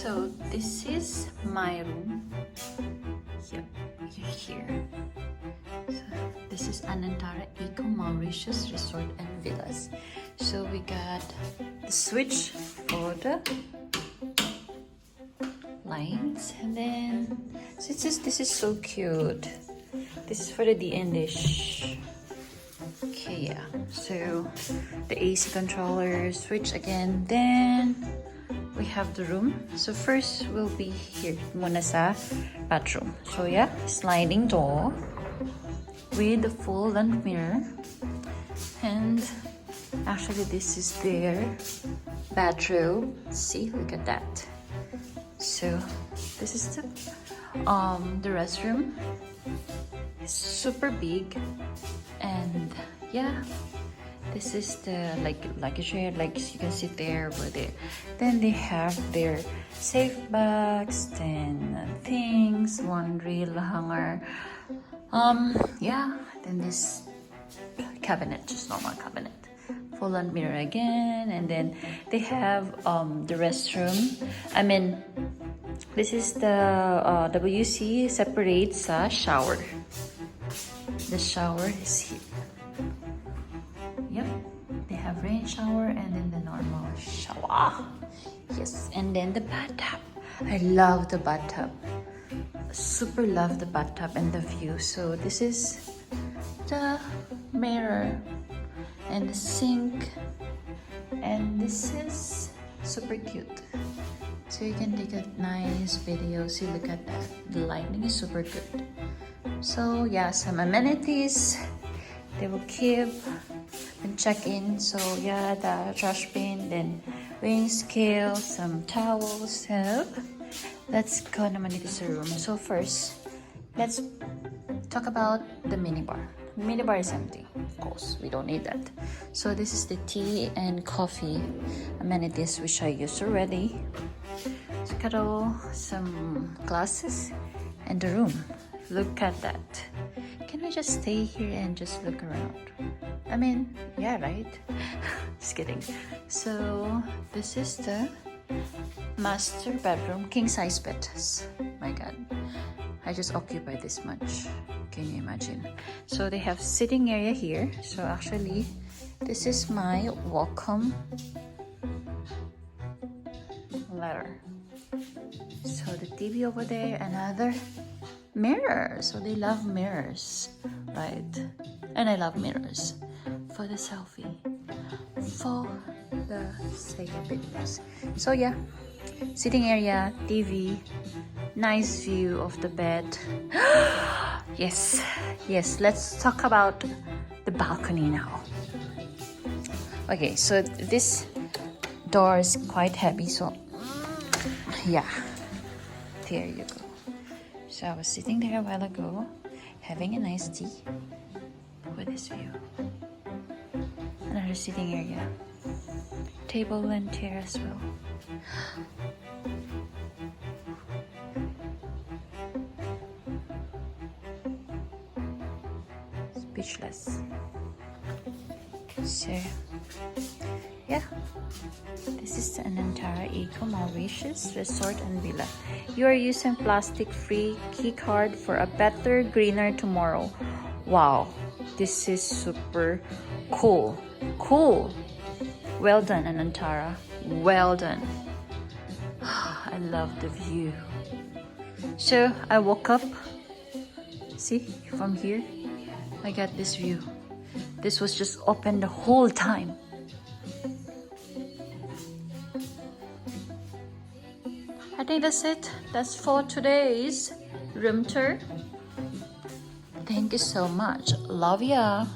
So this is my room. Yep, you're here. So this is Anantara Iko Mauritius Resort and Villas. So we got the switch for the lines, and then this is so cute. This is for the DN dish. Okay, yeah. So the AC controller switch again. Then we have the room. So first we'll be here muna sa bathroom. So yeah, sliding door with the full length mirror. And actually this is their bathroom. See, look at that. So this is the restroom. It's super big, and yeah, this is the luggage area, like you can sit there over there. Then they have their safe bags, then things, laundry hanger. Yeah, then this cabinet, just normal cabinet, full on mirror again. And then they have the restroom. I mean, this is the WC separates a shower. The shower is here. Yep, they have rain shower and then the normal shower. Yes, and then the bathtub. I love the bathtub. Super love the bathtub and the view. So this is the mirror and the sink, and this is super cute. So you can take a nice video. See, look at that. The lighting is super good. So yeah, some amenities they will keep and check in. So yeah, the trash bin, then weighing scale, some towels. So let's go naman dito sa room. So first, let's talk about the minibar. The minibar is empty, of course. We don't need that. So this is the tea and coffee amenities which I used already. So got all some glasses and the room. Look at that. Can we just stay here and just look around? I mean, yeah, right? Just kidding. So this is the master bedroom, king size bed. My God, I just occupy this much. Can you imagine? So they have sitting area here. So actually, this is my welcome letter. So the TV over there, another mirror. So they love mirrors, right? And I love mirrors for the selfie, for the second videos. So yeah, sitting area, TV, nice view of the bed. Yes, let's talk about the balcony now. Okay, so this door is quite heavy, so yeah, there you go. So I was sitting there a while ago, having a nice tea with this view. Another sitting area, table and chair as well. Speechless. So yeah, this is the Anantara Iko Mauritius Resort and Villa. You are using plastic-free key card for a better, greener tomorrow. Wow, this is super cool. Cool. Well done, Anantara. Well done. I love the view. So I woke up. See, from here, I got this view. This was just open the whole time. I think that's it. That's for today's room tour. Thank you so much. Love ya.